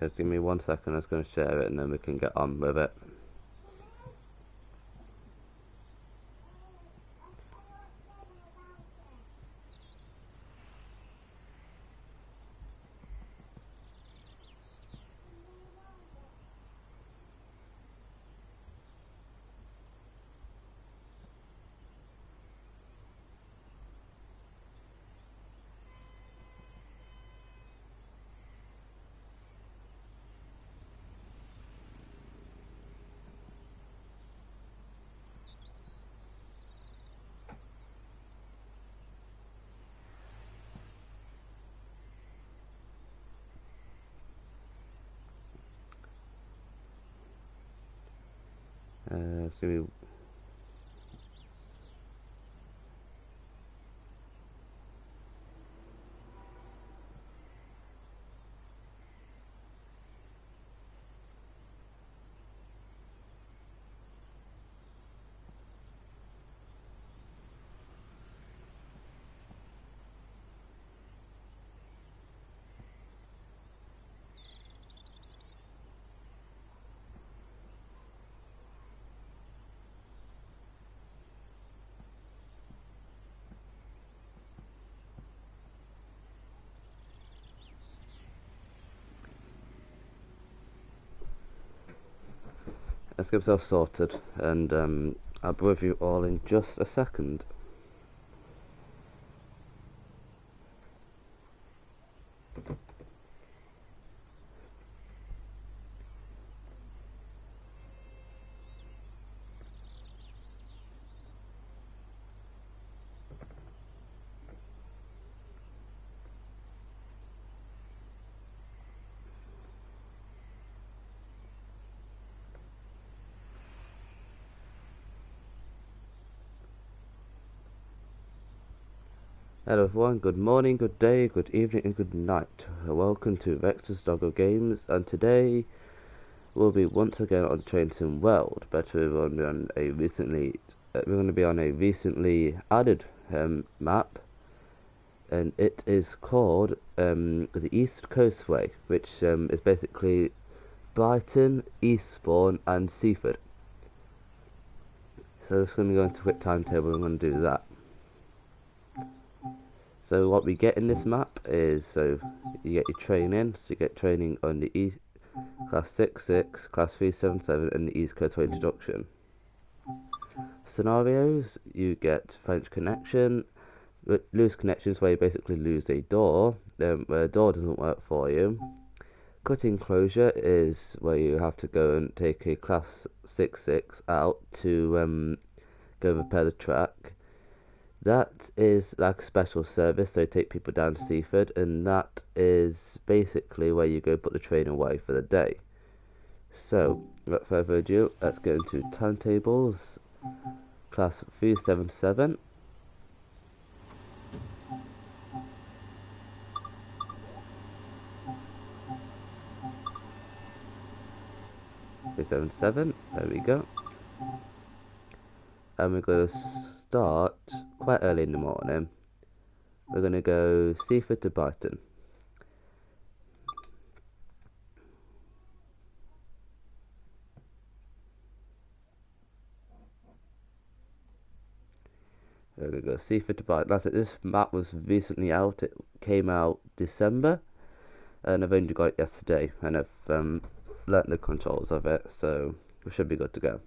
Just give me 1 second, I'm just going to share it and then we can get on with it. Give me let's get ourselves sorted, and I'll be with you all in just a second. Hello everyone, good morning, good day, good evening and good night. Welcome to Vex's Dogo Games, and today we'll be once again on Train Sim World, but we're going to be on a recently added map, and it is called the East Coastway, which is basically Brighton, Eastbourne and Seaford. So it's going to go into a quick timetable, I'm going to do that. So what we get in this map is, so you get your training, so you get training on the East Class 66, Class 377 and the East Coastway Introduction. Scenarios, you get French Connection, loose connections where you basically lose a door, where a door doesn't work for you. Cutting closure is where you have to go and take a Class 66 out to go repair the track. That is like a special service, so you take people down to Seaford, and that is basically where you go put the train away for the day. So, without further ado, let's get into timetables. Class 377. There we go. And we're going to start quite early in the morning. We're going to go Seaford to Brighton. We're going to go Seaford to Brighton. That's it. This map was recently out. It came out December, and I've only got it yesterday, and I've learnt the controls of it, so we should be good to go.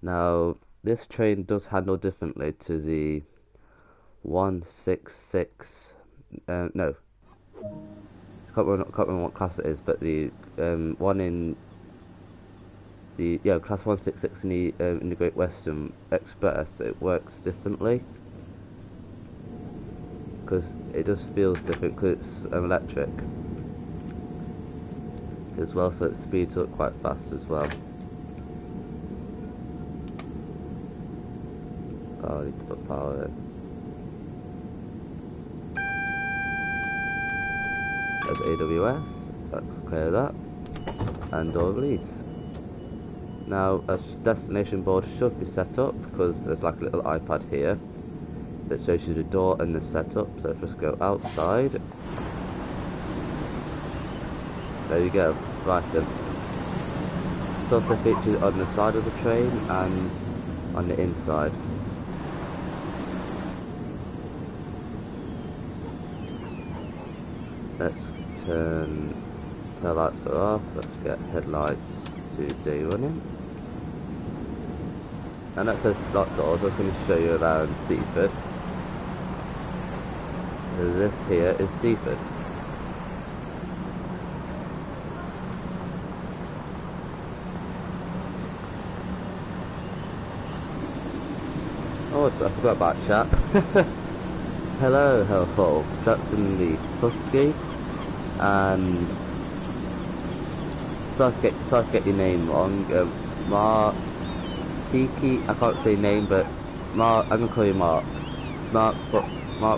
Now, this train does handle differently to the 166, no, can't remember what class it is, but the one in the, class 166 in the Great Western Express, it works differently, because it just feels different, because it's electric as well, so it speeds up quite fast as well. Oh, I need to put power in. There's AWS, let's clear that, and door release. Now, a destination board should be set up, because there's like a little iPad here that shows you the door and the setup, so let's just go outside. There you go. Right then. It's also featured on the side of the train and on the inside. Let's turn tail lights off. Let's get headlights to day running. And that says lock doors. I was going to show you around Seaford. This here is Seaford. Oh, so I forgot about chat. Hello, hello. Jackson the Husky, and so I get your name wrong. Mark Kiki. I can't say name, but Mark. I'm gonna call you Mark. Mark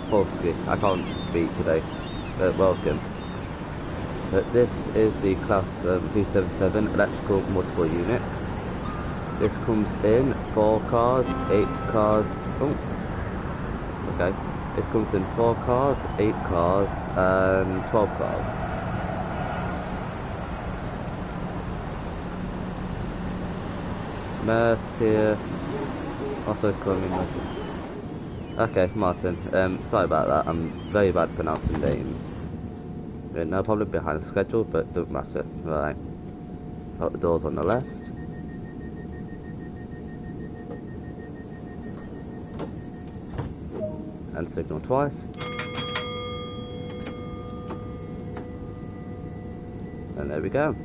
Polsky. I can't speak today. But welcome. But this is the class 277 electrical multiple unit. This comes in 4 cars, 8 cars. Oh, okay. This comes in 4 cars, 8 cars, and 12 cars. Martin, also coming. Okay, Martin. Sorry about that. I'm very bad at pronouncing names. No, probably behind the schedule, but don't matter. Right. Got the doors on the left. And signal twice. And there we go.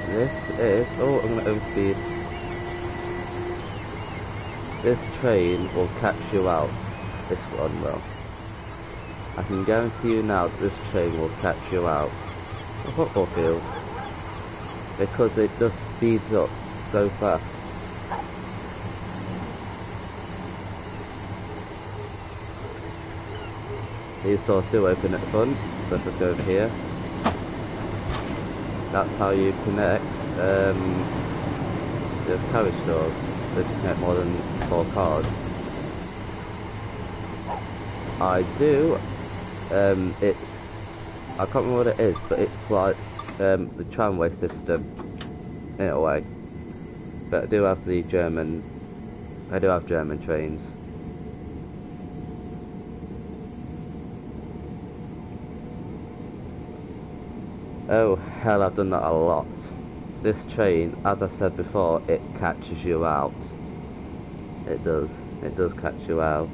This is, oh, I'm going to overspeed. This train will catch you out. This one will. I can guarantee you now that this train will catch you out. A football field. Because it just speeds up so fast. These doors do open at the front, so let's go over here. That's how you connect the carriage doors, so you connect more than 4 cars. I do, it's, I can't remember what it is, but it's like the tramway system in a way, but I do have German trains. Oh hell, I've done that a lot. This train, as I said before, it catches you out. It does catch you out.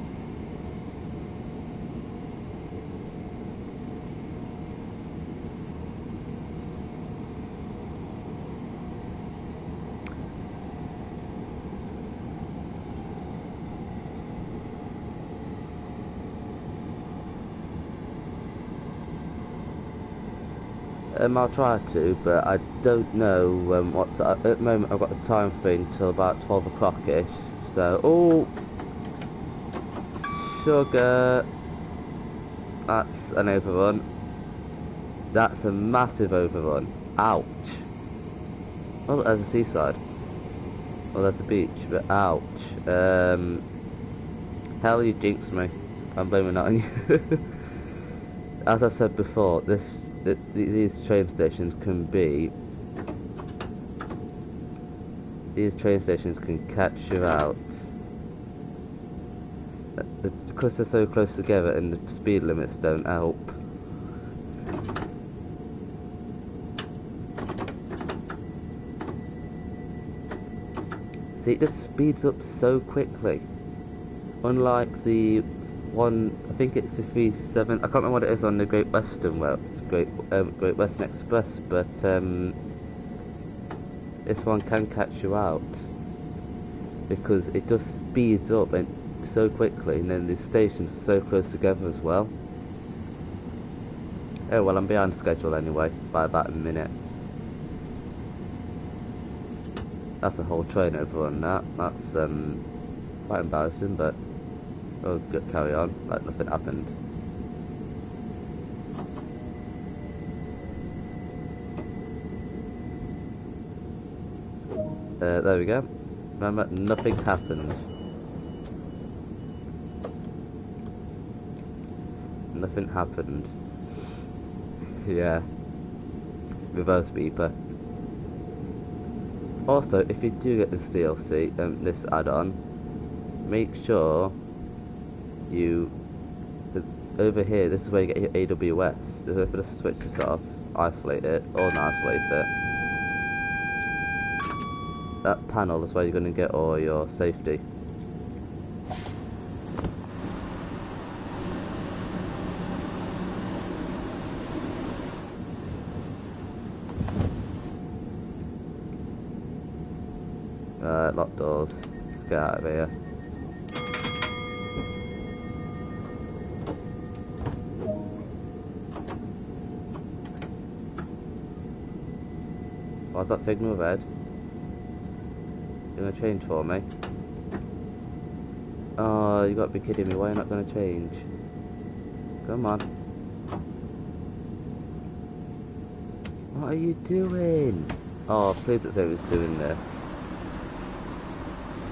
I'll try to, but I don't know what at the moment. I've got the time frame till about 12 o'clock-ish, so, oh, sugar, that's an overrun, that's a massive overrun, ouch. Oh, there's a seaside, well there's a beach, but ouch. Hell, you jinxed me, I'm blaming that on you. As I said before, these train stations can catch you out. Because they're so close together and the speed limits don't help. See, it just speeds up so quickly. Unlike the one, I think it's the 37, I can't remember what it is on the Great Western Great Western Express, but this one can catch you out because it just speeds up and so quickly, and then the stations are so close together as well. Oh well, I'm behind schedule anyway by about a minute. That's a whole train over on that. That's quite embarrassing, but we'll carry on like nothing happened. There we go. Remember, nothing happened. nothing happened. Yeah, reverse beeper. Also, if you do get this DLC, this add-on, make sure you, over here, this is where you get your AWS. So if I just switch this off, isolate it, or un-isolate it, that panel is where you're going to get all your safety. Locked doors. Let's get out of here. Why's that signal red? You're gonna change for me? Oh, you gotta be kidding me, why are you not gonna change? Come on. What are you doing? Oh, please don't say it's doing this.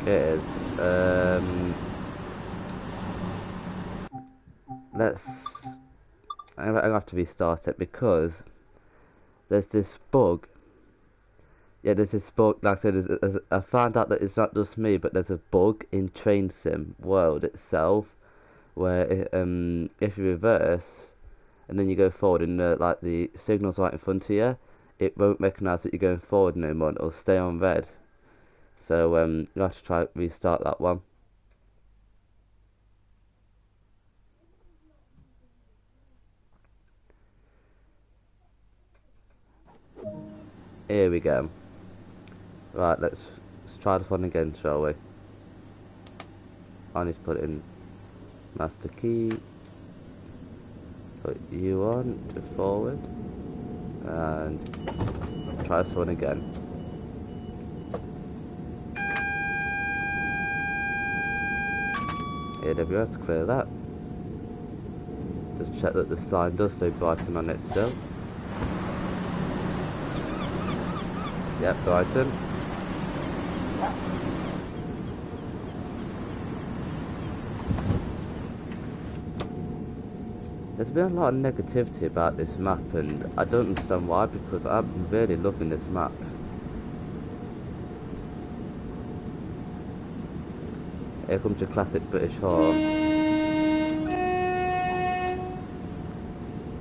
It is. I'm gonna have to restart it because there's this bug. Yeah, there's this bug. Like I said, I found out that it's not just me, but there's a bug in Train Sim World itself where if you reverse and then you go forward and like the signal's right in front of you, it won't recognise that you're going forward no more. It'll stay on red. So you have to try restart that one. Here we go. Right, let's try this one again, shall we? I need to put in master key. Put you on to forward, and try this one again. AWS, clear that. Just check that the sign does say Brighton on it still. Yep, Brighton. There's been a lot of negativity about this map, and I don't understand why, because I'm really loving this map. Here comes your classic British horn.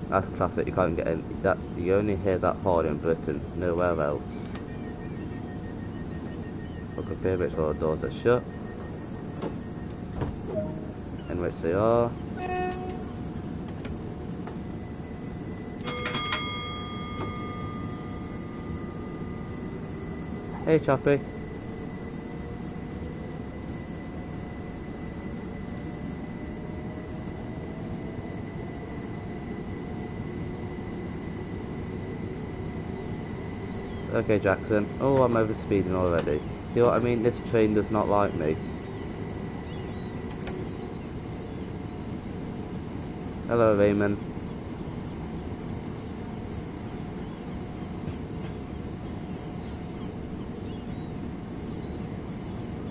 That's classic, you can't get any, that, you only hear that horn in Britain, nowhere else. Look up here, make sure all the doors are shut. In which they are. Hey Choppy. Okay Jackson. Oh, I'm over speeding already. See what I mean? This train does not like me. Hello Raymond.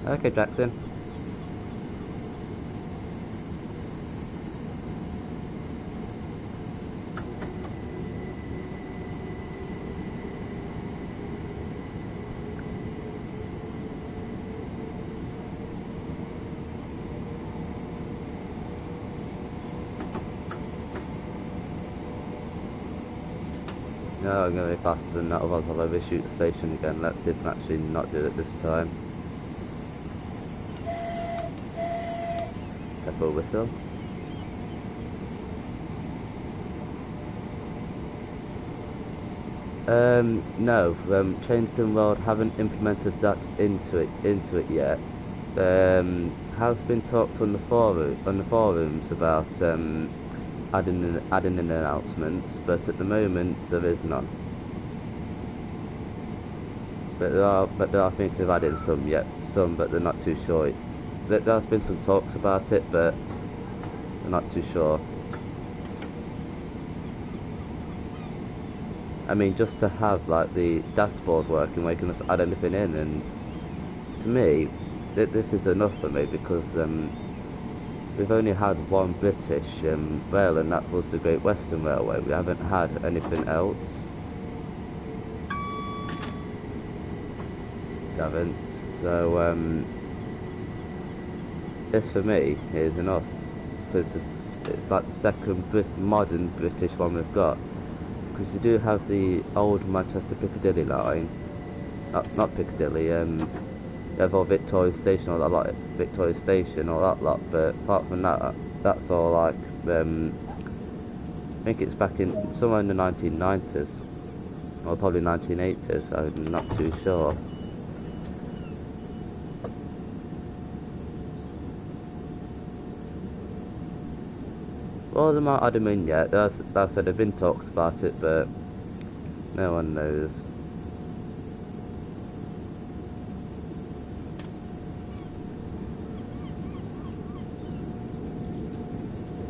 Okay Jackson. No, I'm going to be faster than that, otherwise I'll overshoot the station again. Let's see if I can actually not do it this time. Pepper whistle. No, Train Sim World haven't implemented that into it yet. Has been talked on the forums about adding in announcements, but at the moment there is none. But there are things they've added some, but they're not too sure. There's been some talks about it, but they're not too sure. I mean, just to have like the dashboard working where you can just add anything in, and to me, this is enough for me, because we've only had one British rail, and that was the Great Western Railway. We haven't had anything else. We haven't. So this for me is enough, because it's like the second modern British one we've got. Because you do have the old Manchester Piccadilly line, not Piccadilly, Level Victoria Station, all that lot, Victoria Station, all that lot. But apart from that, that's all like I think it's back in somewhere in the 1990s, or probably 1980s. I'm not too sure. Well, they might add them in yet. That's said, there have been talks about it, but no one knows.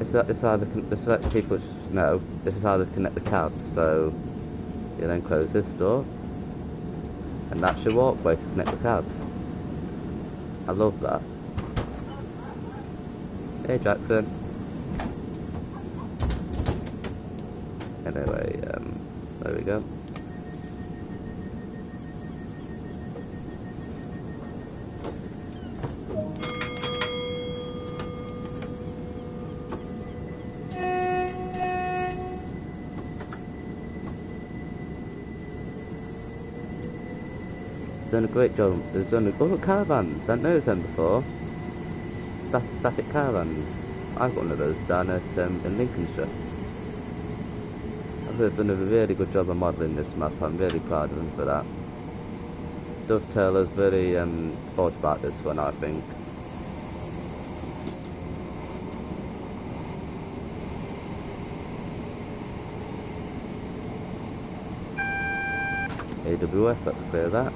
It's how this lets people know this is how they connect the cabs. So you then close this door, and that's your walkway to connect the cabs. I love that. Hey Jackson. Anyway, there we go. Done a great job. They've done a good caravans. I hadn't noticed them before. Static caravans. I've got one of those down at in Lincolnshire. They've done a really good job of modelling this map. I'm really proud of them for that. Dovetailer's very thought about this one, I think. AWS, let's clear that.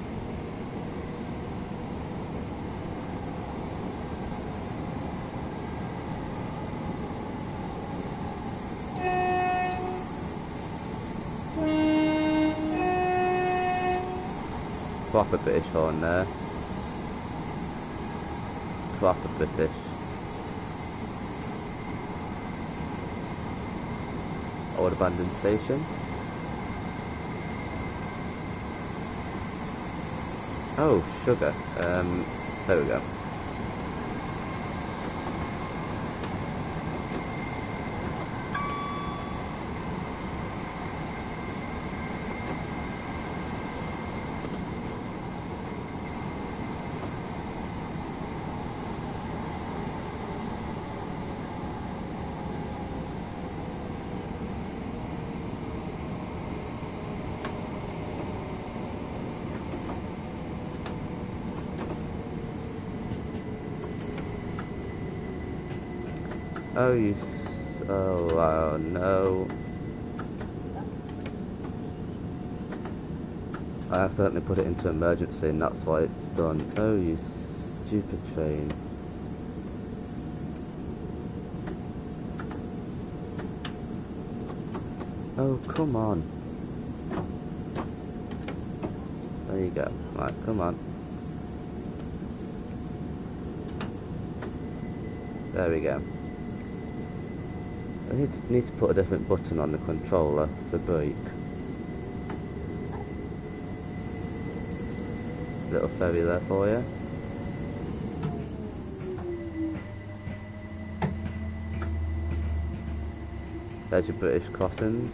Proper British horn there. Proper British. Old abandoned station. Oh, sugar. There we go. Oh wow, no. I accidentally put it into emergency and that's why it's done. Oh, you stupid train. Oh, come on. There you go. Right, come on. There we go. I need to put a different button on the controller for brake. Little ferry there for you. There's your British crossings.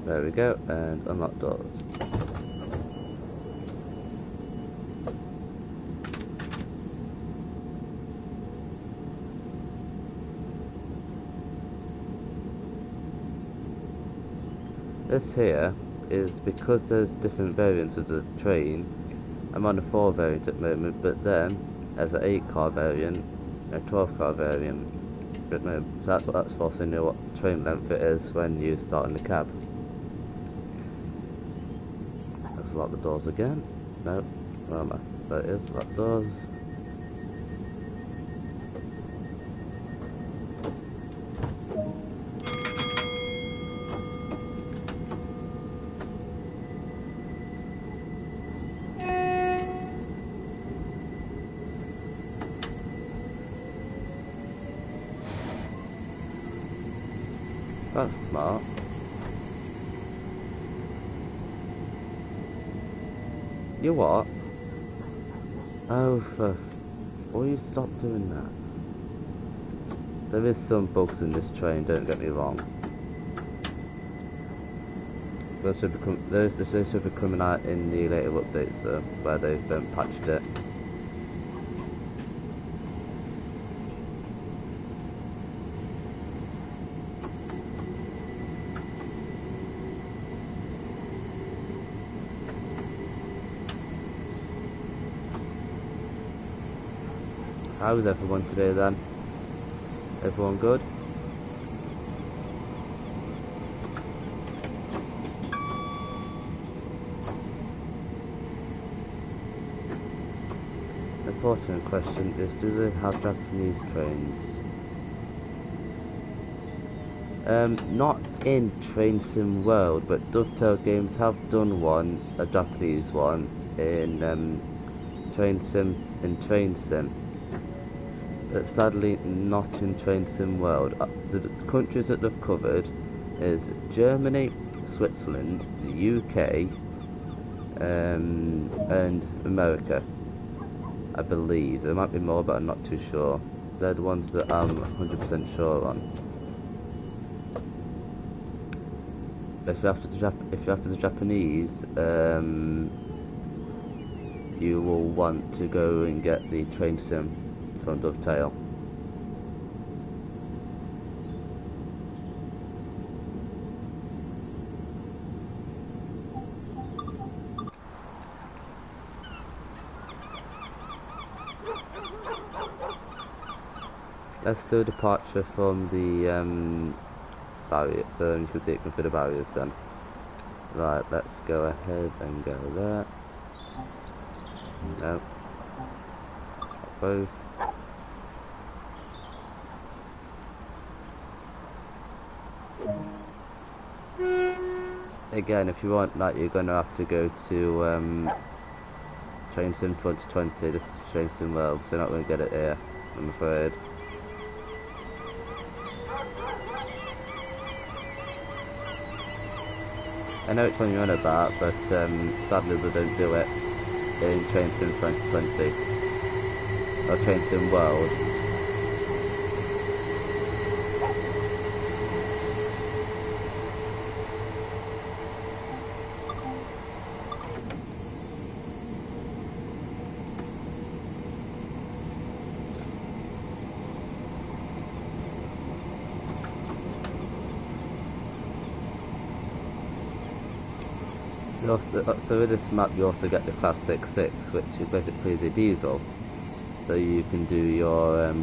There we go, and unlock doors. This here is because there's different variants of the train. I'm on a 4 variant at the moment, but then there's an 8 car variant, a 12 car variant. But no, so that's what that's for, so you know what train length it is when you start in the cab. Let's lock the doors again. No, where am I? There it is, lock doors. That's smart. You what? Oh, will you stop doing that? There is some bugs in this train, don't get me wrong. They should be coming out in the later updates though, where they've patched it. How is everyone today then? Everyone good? The important question is, do they have Japanese trains? Not in Train Sim World, but Dovetail Games have done one, a Japanese one, in Train Sim. But sadly not in Train Sim World. The countries that they've covered is Germany, Switzerland, the UK, and America. I believe. There might be more, but I'm not too sure. They're the ones that I'm 100% sure on. If you're after the Japanese, you will want to go and get the Train Sim from Dovetail. Let's do a departure from the barrier, so you can see it come through the barriers then. Right, let's go ahead and go there. No. Both. Again, if you want that, you're going to have to go to Train Sim 2020. This is Train Sim World, so you're not going to get it here, I'm afraid. I know which one you're on about, but sadly they don't do it in Train Sim 2020 or Train Sim World. So with this map you also get the Class 66, which is basically the diesel. So you can do your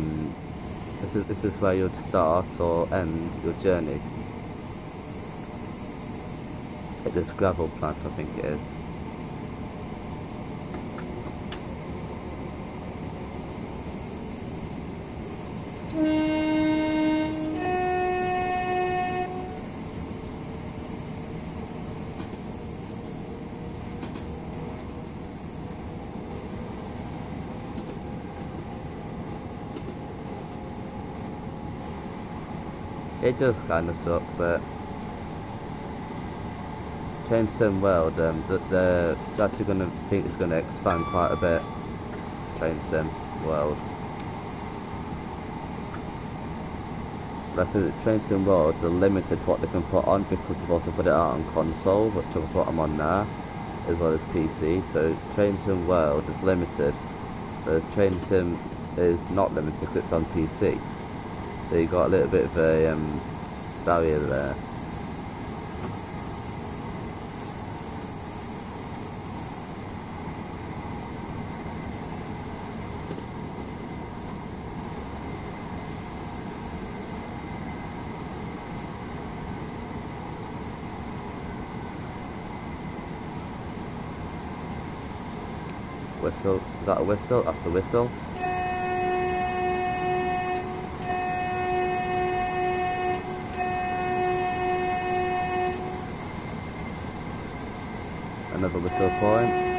this is where you'd start or end your journey. At this gravel plant, I think it is. It does kind of suck, but Train Sim World, they're actually going to think it's going to expand quite a bit. Train Sim World. Like the Train Sim World, they're limited to what they can put on because they've also put it out on console, which is what I'm on now, as well as PC. So Train Sim World is limited, whereas Train Sim is not limited because it's on PC. So you got a little bit of a barrier there. Whistle. Is that a whistle? That's a whistle. Another whistle point.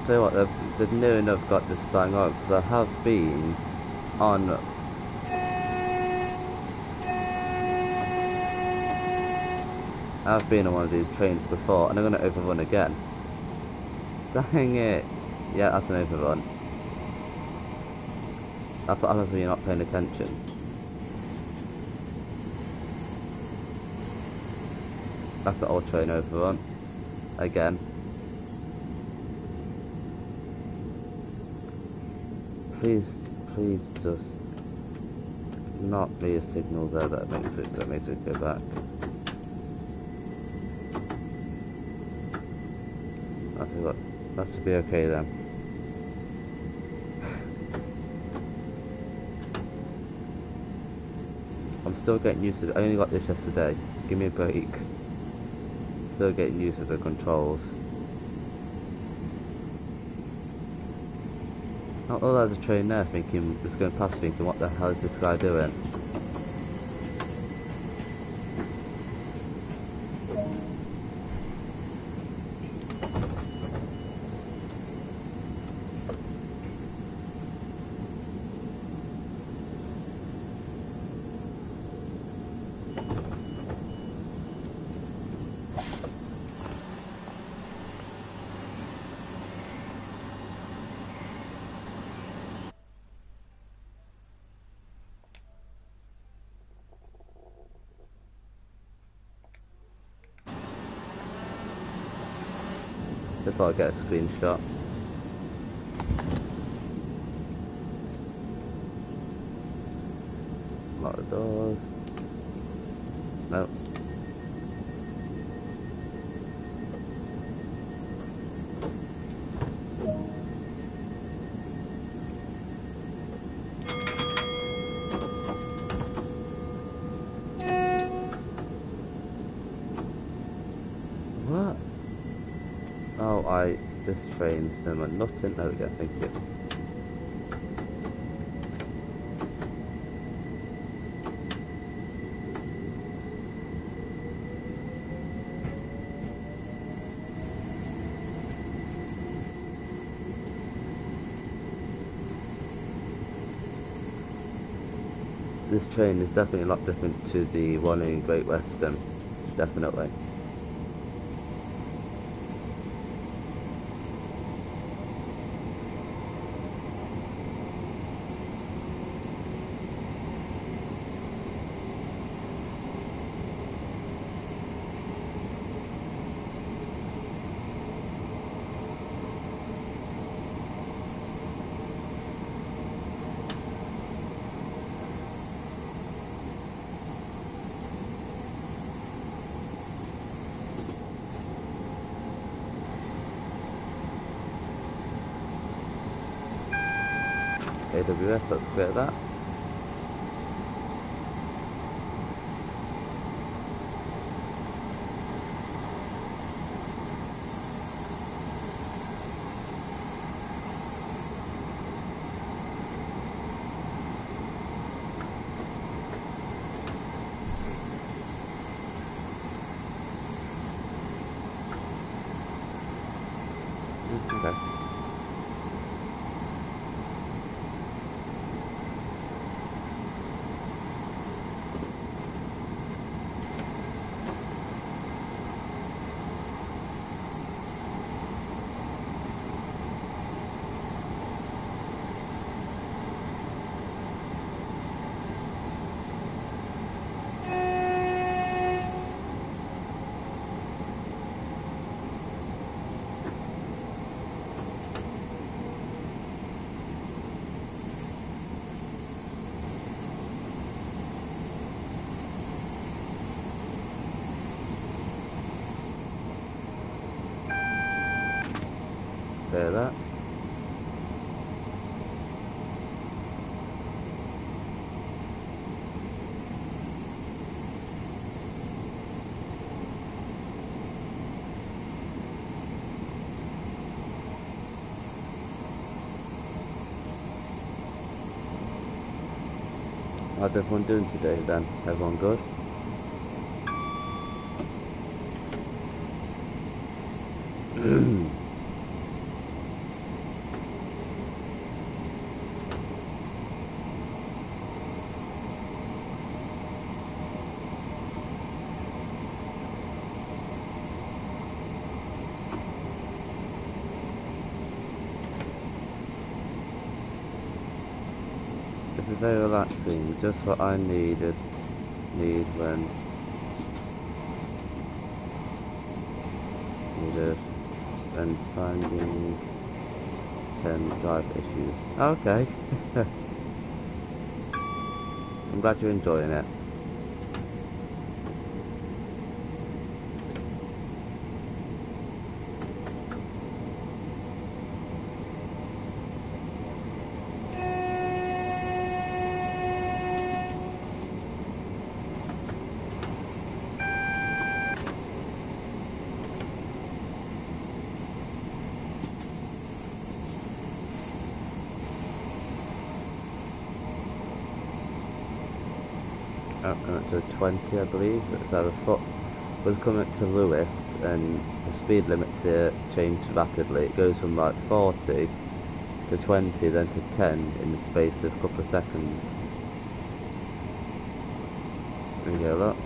Tell you what, they've near enough got this bang on, because I have been on one of these trains before, and I'm going to overrun again. Dang it! Yeah, that's an overrun. That's what happens when you're not paying attention. That's the old train overrun. Again. Please just not be a signal there that makes it go back. That should be okay then. I'm still getting used to it. I only got this yesterday. Give me a break. Still getting used to the controls. Oh, there's a train there thinking, just going past thinking, what the hell is this guy doing? Just thought I'd get a screenshot. Lock the doors. Nope. What? Oh, this train's done nothing. There we go, thank you. This train is definitely a lot different to the one in Great Western, definitely. AWS, let's clear that. Okay. hear that? How's everyone doing today then? Everyone good? This is very relaxing, just what I need when finding 10 drive issues. Okay. I'm glad you're enjoying it. Coming to 20, I believe. So the foot was coming to Lewis, and the speed limits here changed rapidly. It goes from like 40 to 20, then to 10 in the space of a couple of seconds. There you go, look.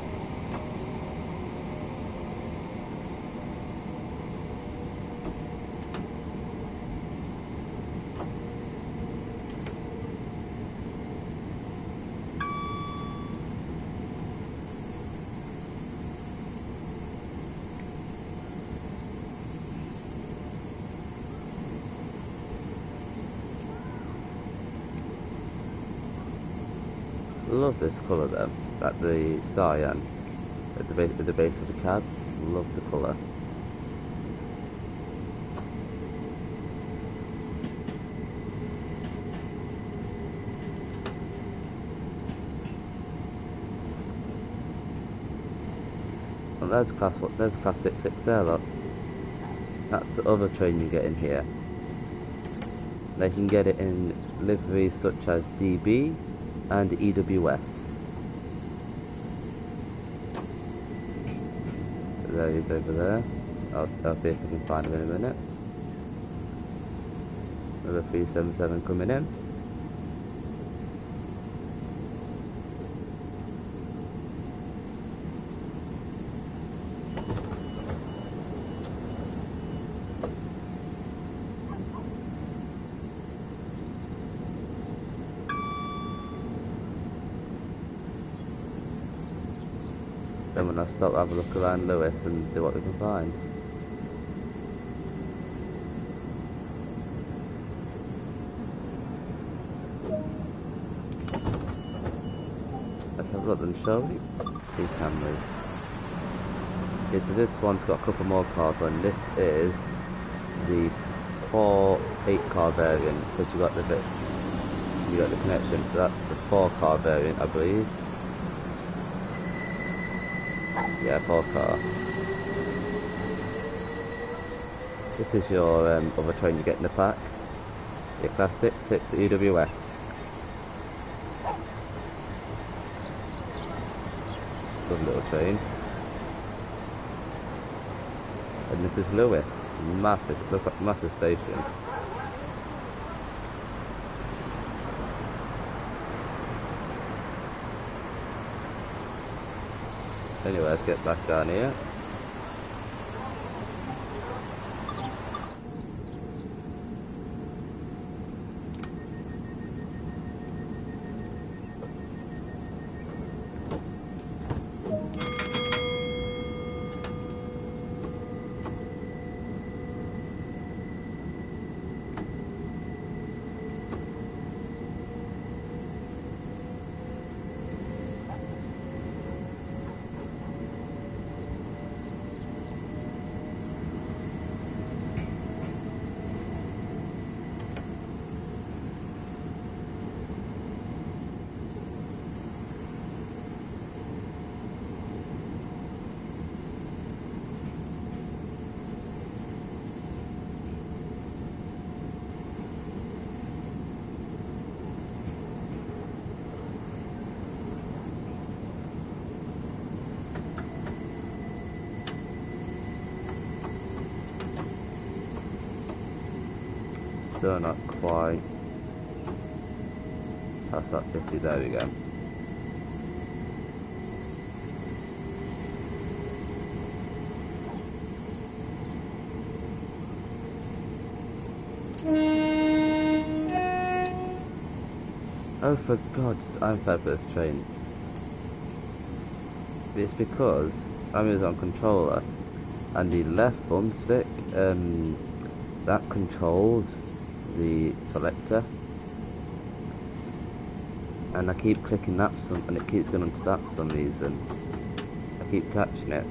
Love this colour though, like the cyan at the base of the cab. Love the colour. Well, there's class 66 there, look. That's the other train you get in here. They can get it in liveries such as DB and EWS. There he is over there. I'll see if I can find him in a minute. Another 377 coming in. Then when I stop, have a look around Lewis and see what we can find. Let's have a look then, shall we? See cameras. Okay, so this one's got a couple more cars on. This is the 8 car variant, because you got the connection. So that's the 4 car variant, I believe. Yeah, 4 car. This is your other train you get in the pack. Your class 66 EWS. Good little train. And this is Lewis. Massive, look at massive station. Anyway, let's get back down here. still not quite past that 50. There we go. Oh, for God's sake, I'm fed for this train. It's because I'm using on controller and the left thumbstick that controls the selector, and I keep clicking that and it keeps going onto that for some reason. I keep catching it.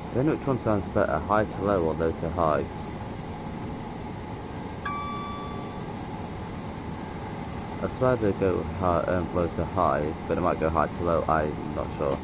I don't know which one sounds better, high to low or low to high. I'd rather go low to high, but it might go high to low, I'm not sure.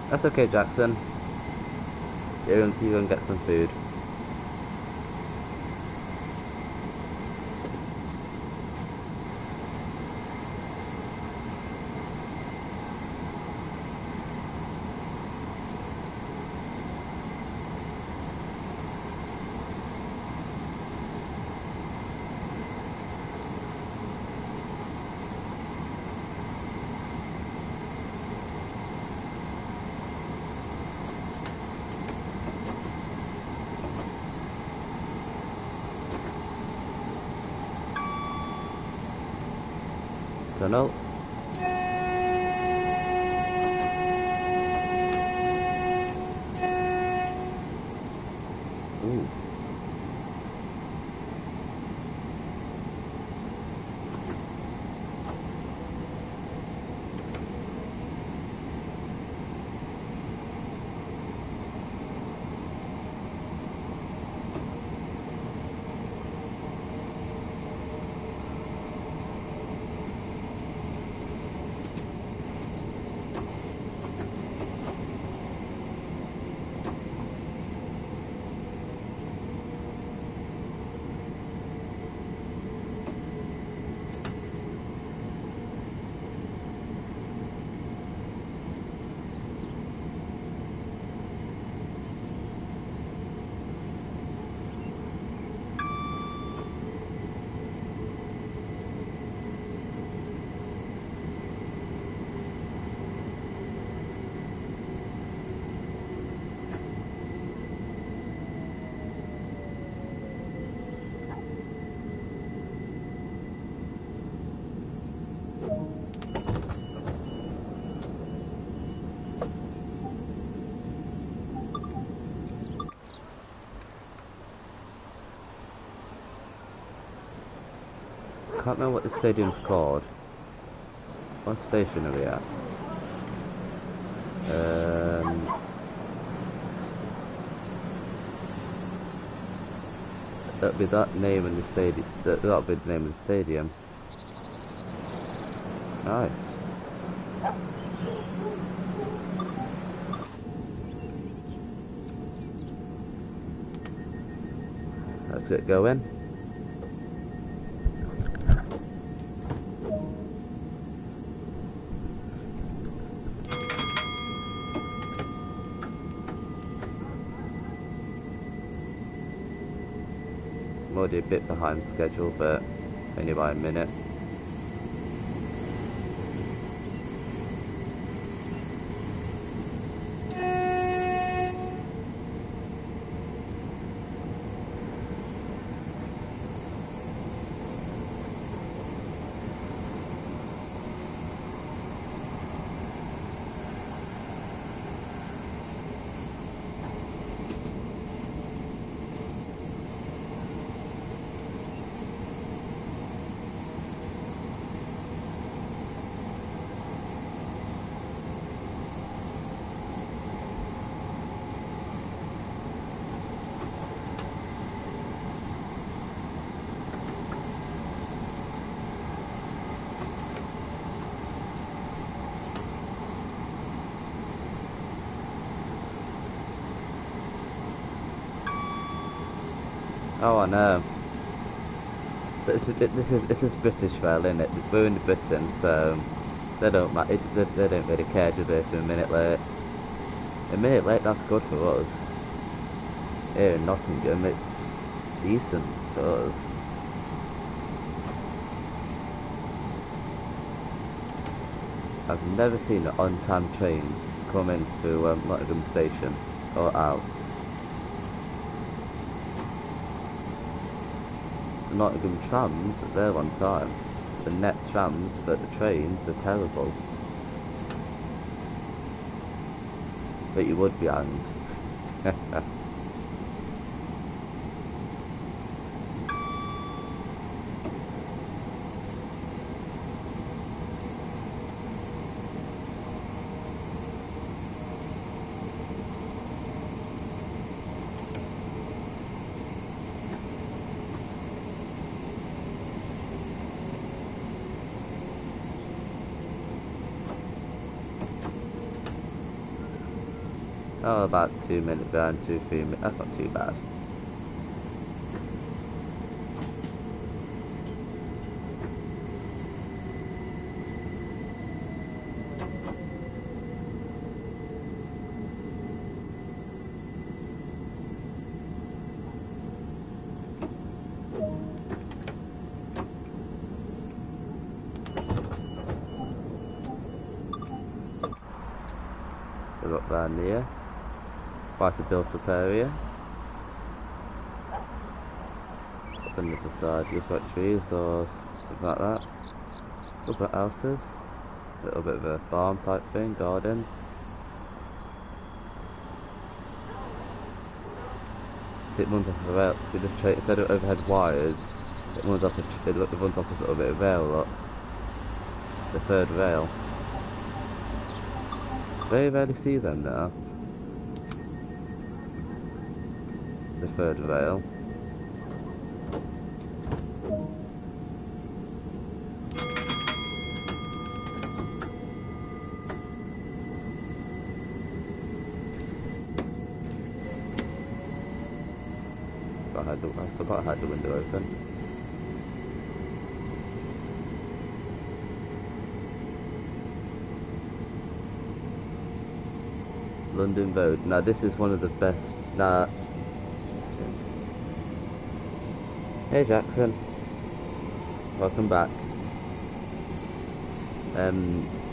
That's okay, Jackson. You're gonna get some food. Don't know. Ooh. Can't remember what the stadium's called. What station are we at? That'd be that name in the stadium. That'll be the name of the stadium. Nice. Let's get going. I'm already a bit behind schedule, but only by a minute. Oh, I know. But this is British rail, isn't it? We're in Britain, so they don't they don't really care, do they? If they're a minute late. A minute late, that's good for us. Here in Nottingham, it's decent for us. I've never seen an on-time train come into Nottingham station or out. The Nottingham trams, they're on time. The net trams, but the trains are terrible. But you would be hanged. Oh, about 2 minutes behind, 2-3 minutes. That's not too bad. We're up round here. Quite a built-up area. What's on the other side? You've got trees or something like that. We've got houses. A little bit of a farm type thing, garden. See, it runs off the rail. See this train, instead of overhead wires, it runs off it runs off a little bit of rail, look. The third rail. Very rarely see them now. The third rail. I forgot I had the window open. London Road. Now this is one of the best. Hey Jackson, welcome back.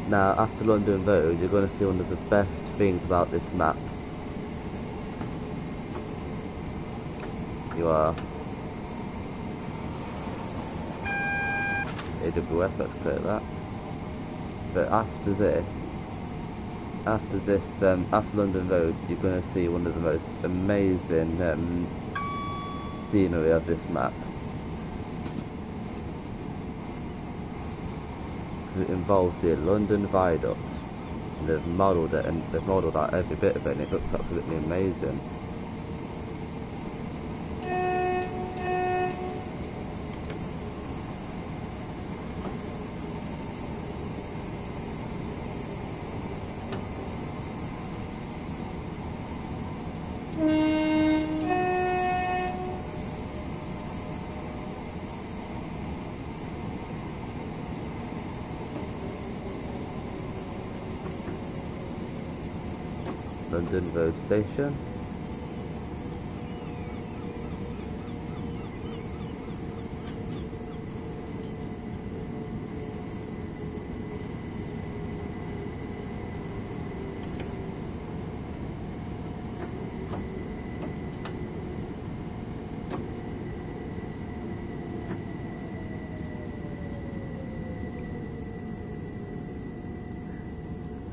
Now after London Road, you're going to see one of the best things about this map. You are AWS, let's clear that. But after London Road, you're going to see one of the most amazing scenery of this map. It involves the London Viaduct. And they've modelled it, and they've modelled out every bit of it, and it looks absolutely amazing. London Road Station.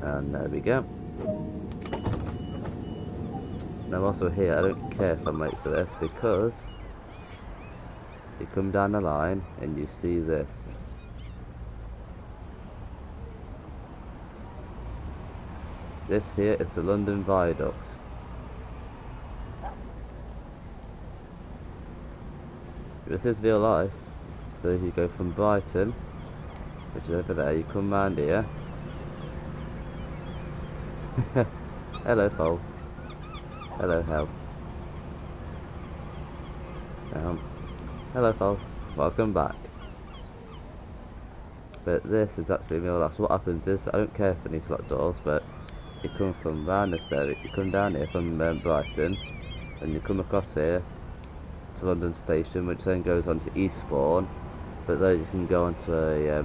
And there we go. Now also here, I don't care if I'm late for this, because you come down the line and you see this. This here is the London Viaduct. This is real life. So if you go from Brighton, which is over there, you come round here. Hello, Paul. Hello, Hell. Hello, folks. Welcome back. But this is actually real life. So what happens is, I don't care if I need to lock doors, but you come from round this area, you come down here from Brighton, and you come across here to London Station, which then goes on to Eastbourne, but then you can go onto a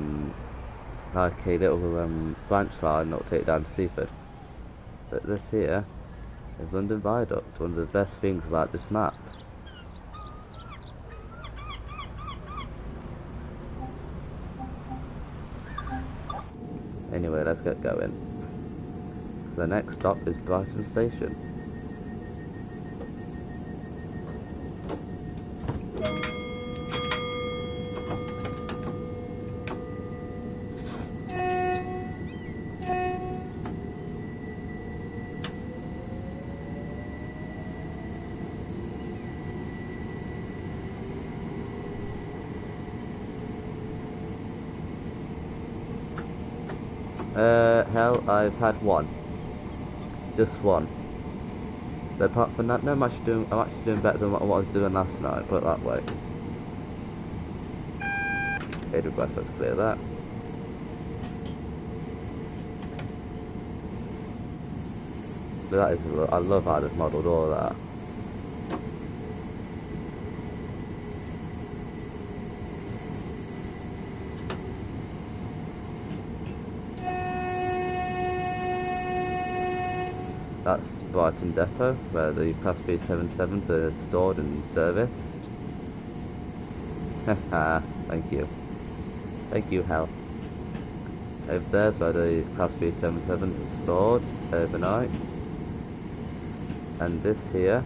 like a little branch line that will take you down to Seaford. But this here is London Viaduct, one of the best things about this map. Anyway, let's get going. So the next stop is Brighton Station. Hell, I've had one. Just one. But apart from that, no, I'm actually doing better than what I was doing last night, put it that way. Okay, request, let's clear that. But that is, I love how they've modelled all that. That's Brighton Depot, where the Class 377s are stored and serviced. Haha, thank you. Thank you, Hell. Over there's where the Class 377s are stored overnight. And this here.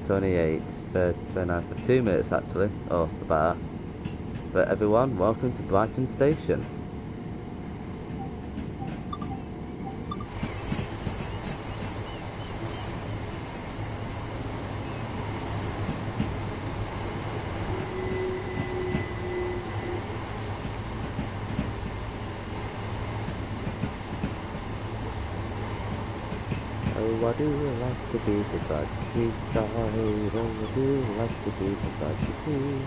28, 29 for 2 minutes actually. Oh, about. But everyone, welcome to Brighton Station. Oh, I do like to be beside the seaside. Oh, I do like to be beside the sea.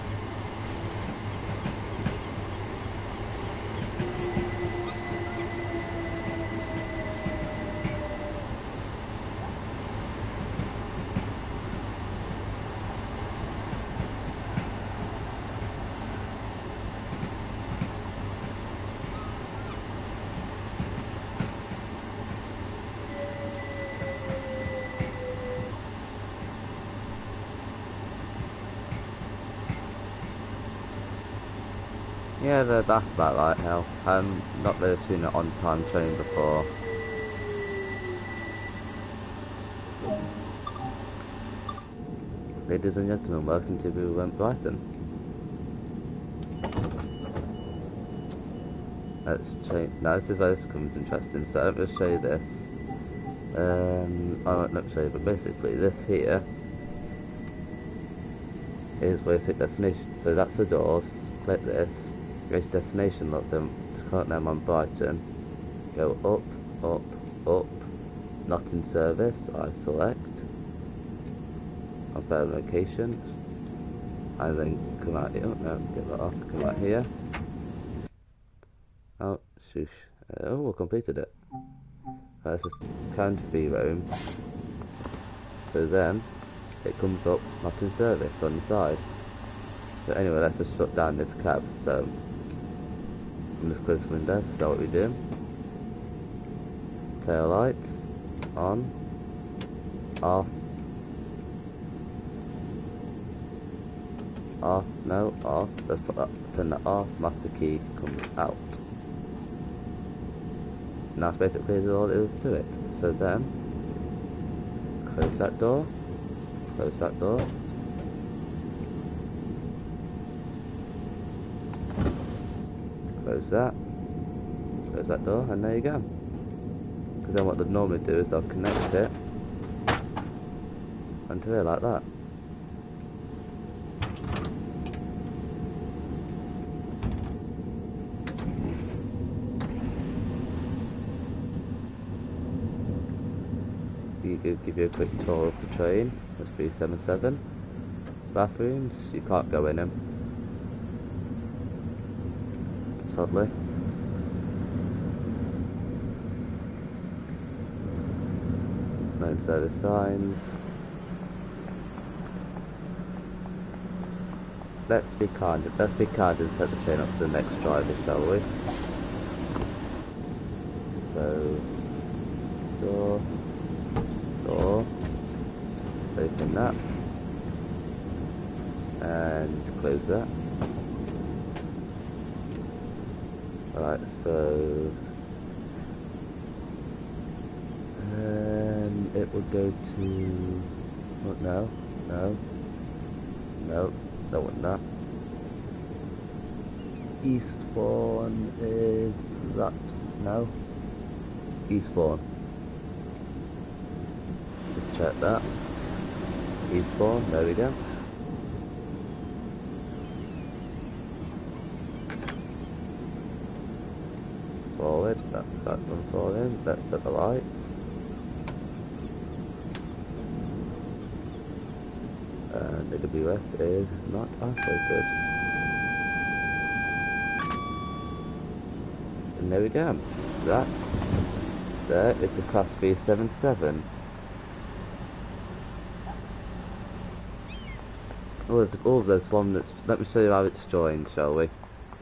Yeah, that's about right, Hell. Not really seen an on-time train before. Ladies and gentlemen, welcome to Brighton. Let's change. Now this is where this becomes interesting. So let me show you this. I won't let me show you, but basically this here is basic destination. So that's the doors. Click this. Go to destination. Lots of current name on Brighton. Go up, up, up. Not in service. I select. On better locations. And then come out here. No, get that off. Come out here. Oh, shoosh. Oh, we completed it. Let's just count V roam. So then, it comes up, not in service, on the side. So anyway, let's just shut down this cab. So, I'm just close the window, so what we do. Tail lights, on, off, off, no, off. Let's put that, turn that off, master key comes out. And that's basically all there is to it. So then, close that door, close that door, close that door, and there you go. Because then what they'd normally do is they'll connect it onto here like that. Give you a quick tour of the train. There's 377 bathrooms. You can't go in them, sadly. No service signs. Let's be kind and set the train up to the next driver, shall we? So, door. Open that and close that. Alright, so it will go to what now? No, that wasn't that. Eastbourne is that no? Eastbourne. Just check that. Eastbourne, there we go. Forward, that's that one forward. Let's set the lights. And the AWS is not isolated. And there we go. That there is the Class B77. Oh, there's one that's. Let me show you how it's joined, shall we?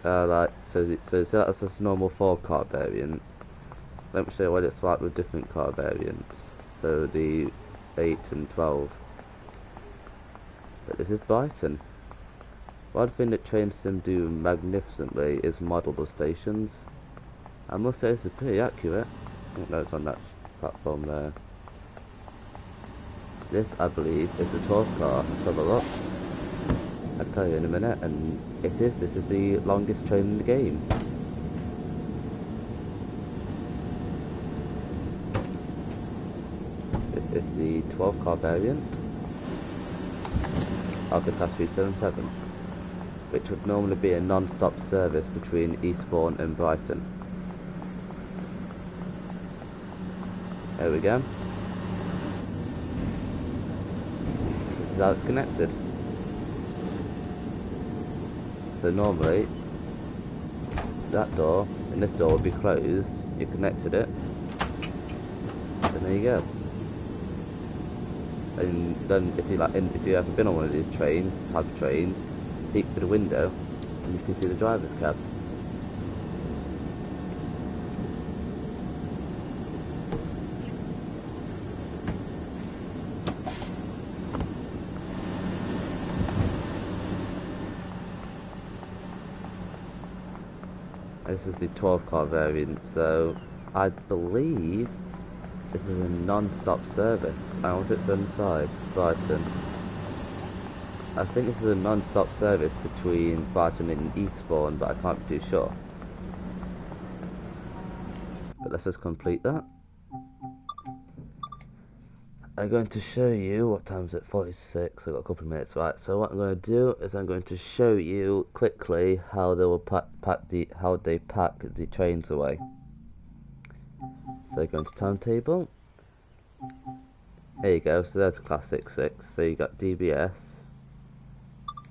So that's just a normal 4-car variant. Let me show you what it's like with different car variants. So the 8 and 12. But this is Brighton. One thing that train sim do magnificently is model the stations. I must say this is pretty accurate. I don't know it's on that platform there. This, I believe, is the 12 car. Let's have a look. I'll tell you in a minute, and this is the longest train in the game. This is the 12 car variant of the Class 377, which would normally be a non-stop service between Eastbourne and Brighton. There we go. This is how it's connected. So normally, that door and this door will be closed. You connected it, and there you go. And then if you ever been on one of these type of trains, peek through the window, and you can see the driver's cab. This is the 12 car variant, so I believe this is a non-stop service. And what's it inside? Brighton. I think this is a non-stop service between Brighton and Eastbourne, but I can't be too sure. But let's just complete that. I'm going to show you what time is it. 46. I've got a couple of minutes, right? So what I'm going to do is I'm going to show you quickly how they will pack the trains away. So go into timetable. There you go. So there's Classic 6. So you got DBS.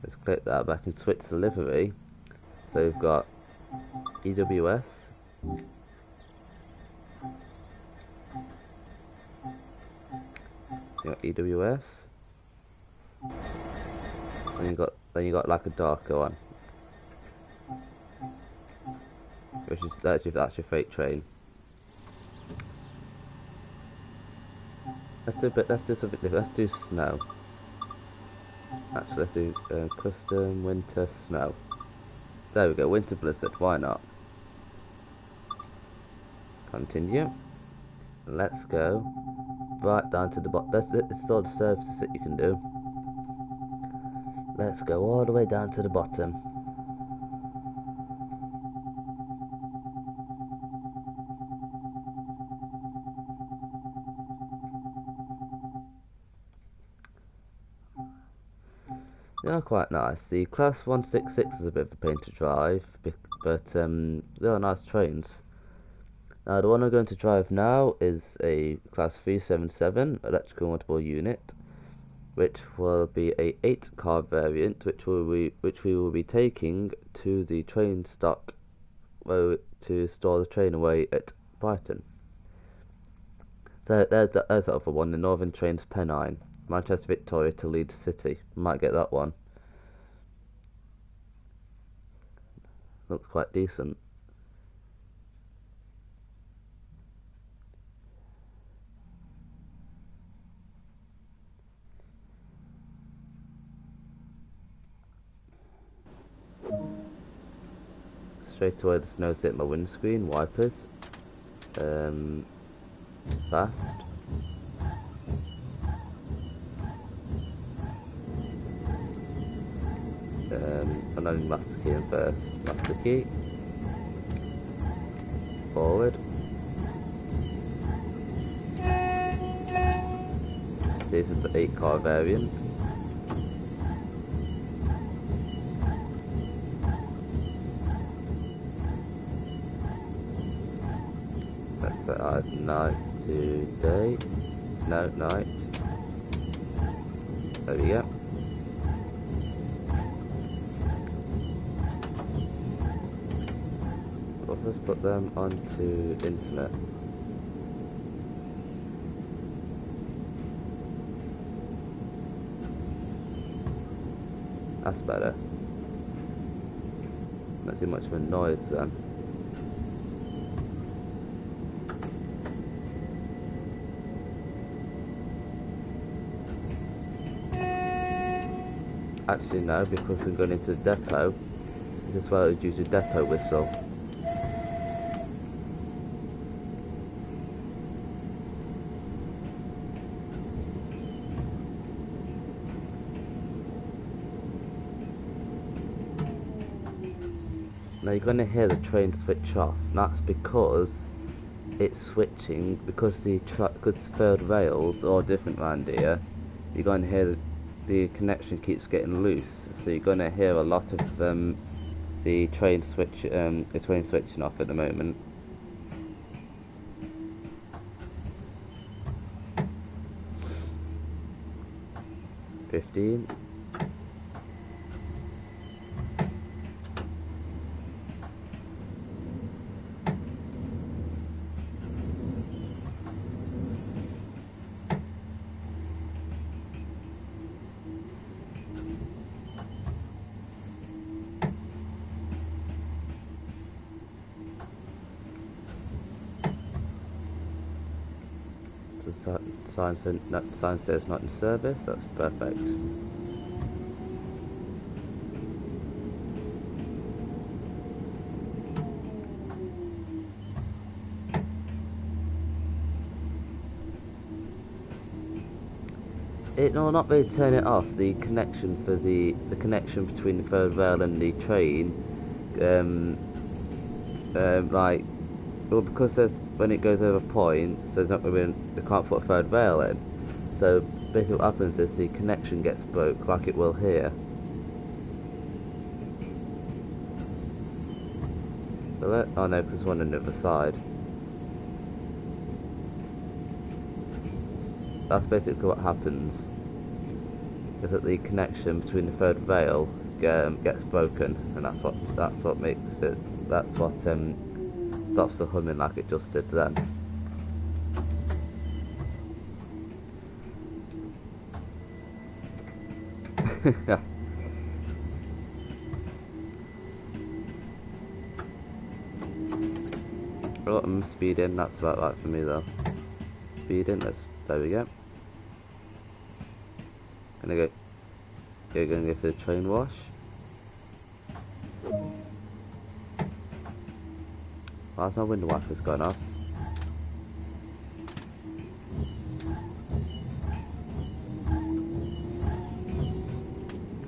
Let's click that. Back and switch to livery. So we've got EWS. You got EWS, and you got like a darker one, which is that's your freight train. Let's do something different. Let's do snow. Actually, let's do custom winter snow. There we go. Winter blizzard. Why not? Continue. Let's go right down to the bottom. It's all the services that you can do. Let's go all the way down to the bottom. They are quite nice. The Class 166 is a bit of a pain to drive, but they are nice trains. Now the one I'm going to drive now is a Class 377 electrical multiple unit, which will be a 8-car variant, which we will be taking to the train stock to store the train away at Brighton. There's the other one, the Northern Trains Pennine, Manchester Victoria to Leeds City. Might get that one. Looks quite decent. Straight away the snow's hit my windscreen, wipers. Fast. I'm adding master key in first. Master key. Forward. This is the 8-car variant. Let's set our night to day. No, night. There we go. Let's put them onto internet. That's better. Not too much of a noise then. Actually no, because we're going into the depot. This is why I would use a depot whistle. Now you're going to hear the train switch off. That's because it's switching, because the third rails are different around here. You're going to hear the connection keeps getting loose, so you're going to hear a lot of the train switching off at the moment. $15. Sign says not in service. That's perfect. It will not really turn it off. The connection for the connection between the third rail and the train, like, well, because there's, when it goes over points, there's not really, they can't put a third rail in. So basically, what happens is the connection gets broke, like it will here. Will it? Oh no, because there's one on the other side. That's basically what happens. Is that the connection between the third rail gets broken, and that's what makes it. That's what stops the humming like it just did then. Yeah. Oh, I'm speeding. That's about right for me though. Speeding. There we go. Gonna go for the train wash. Why's my window wipers gone off?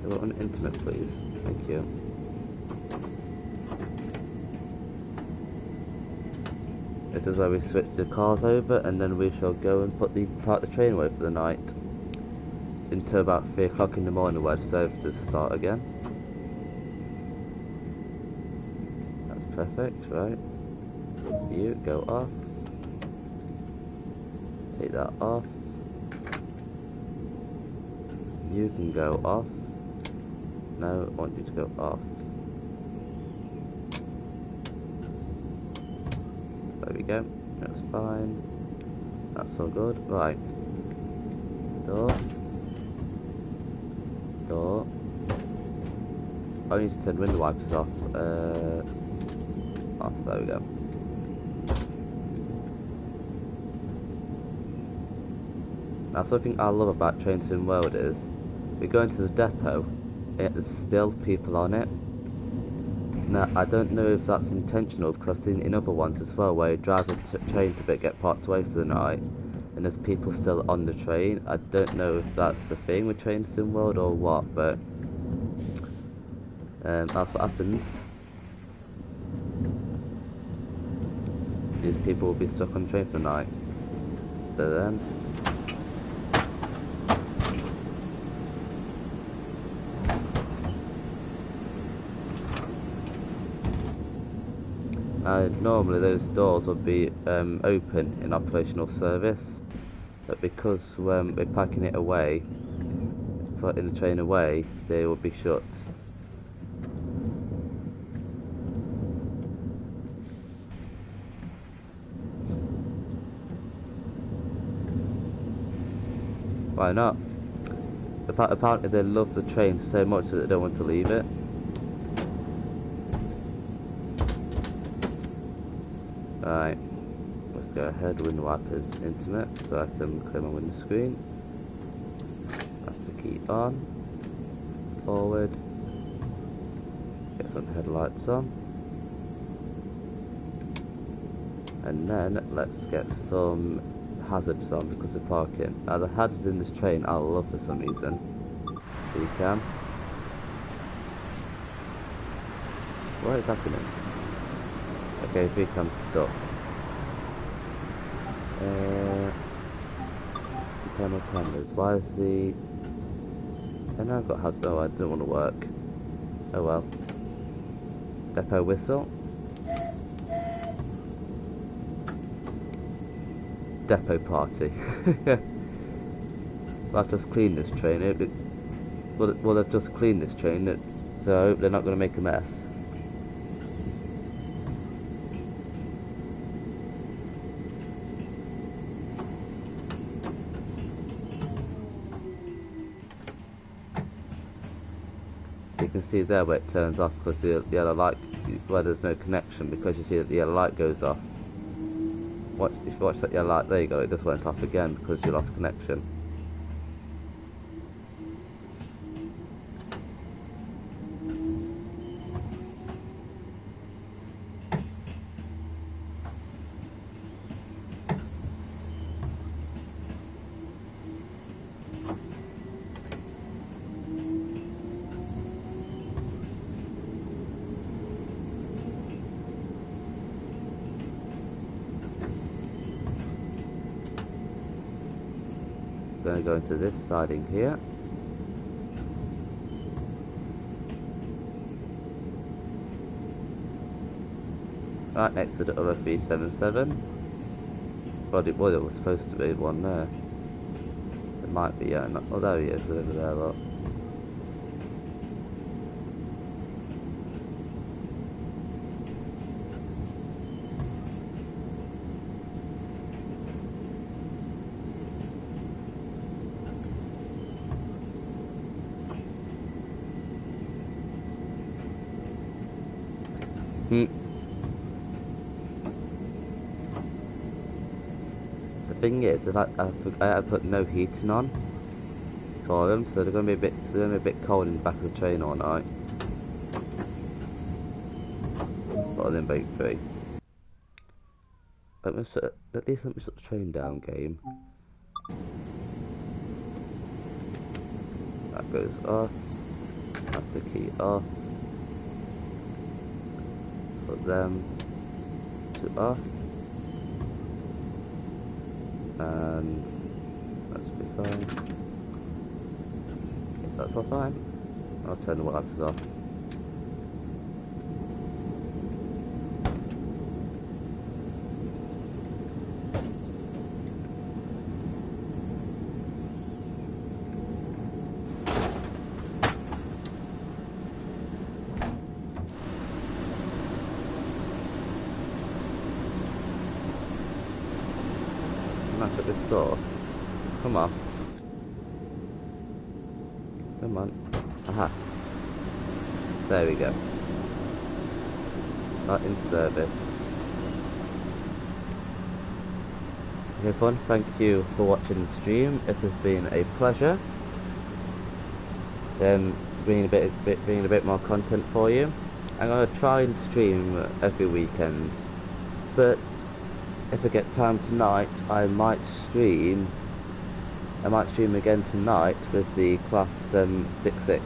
I got an intimate, please. Thank you. This is where we switch the cars over, and then we shall go and park the train away for the night until about 3 o'clock in the morning, where the services start again. That's perfect, right? You go off. Take that off. You can go off. No, I want you to go off. There we go. That's fine. That's all good. Right. Door. Door. I need to turn window wipers off. Off. There we go. Now, something I love about Train Sim World is we go into the depot. There's still people on it. Now, I don't know if that's intentional, because I've seen in other ones as well where you drive the train to get parked away for the night and there's people still on the train. I don't know if that's the thing with Train Sim World or what, but that's what happens. These people will be stuck on the train for the night. So then, normally those doors would be open in operational service, but because we're packing it away, in the train away, they will be shut. Why not? Apparently they love the train so much that they don't want to leave it. Right, let's go ahead, window wipers intimate, so I can clear my window screen. That's the key on. Forward. Get some headlights on. And then let's get some hazards on because of parking. Now the hazards in this train I love for some reason. So you can. What is happening? Okay, big I'm stuck. Internal cameras. Why is the... And I've got hazards. Oh, I don't want to work. Oh well. Depot whistle. Depot party. Well, I've just cleaned this train. Well, I've just cleaned this train, so I hope they're not going to make a mess. You can see there where it turns off because the yellow light, where there's no connection, because you see that the yellow light goes off. If you watch that yellow light, there you go, it just went off again because you lost connection. going to go into this siding here. Right next to the other 377. Well, it was supposed to be one there. It might be, yeah. Oh, there he is, over there, look. The thing is, I put no heating on for them, so they're going to be a bit cold in the back of the train all night. But then break free. At least let me shut the train down, game. That goes off. That's the key off. Put them to off. And that should be fine. If that's all fine, I'll turn the wipers off. Knock at this door. Come on. Come on. Aha. There we go. Not in service. Okay, everyone, thank you for watching the stream. It has been a pleasure. Bringing a bit more content for you. I'm gonna try and stream every weekend, but if I get time tonight, I might stream again tonight with the class 66,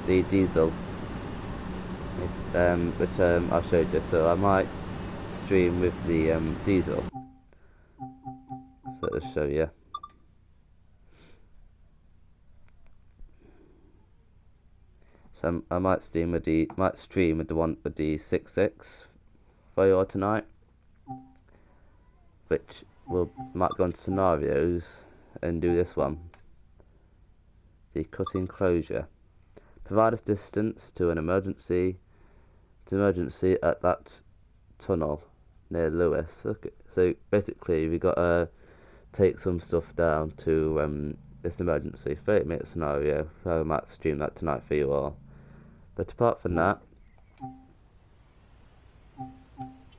the diesel, which I'll show you. So I might stream with the diesel. So I'll show you. So I might stream with the one with the 66 for you all tonight, which might go into scenarios and do this one. The cutting closure. Provide us distance to an emergency at that tunnel near Lewis. Okay, so basically we gotta take some stuff down to this emergency 30-minute scenario. So I might stream that tonight for you all. But apart from that,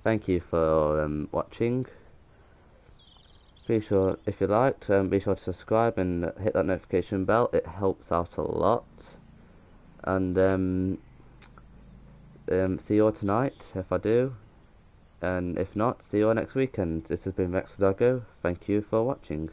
thank you for watching. Be sure, if you liked, be sure to subscribe and hit that notification bell. It helps out a lot. And see you all tonight if I do, and if not, see you all next weekend. This has been Dogo. Thank you for watching.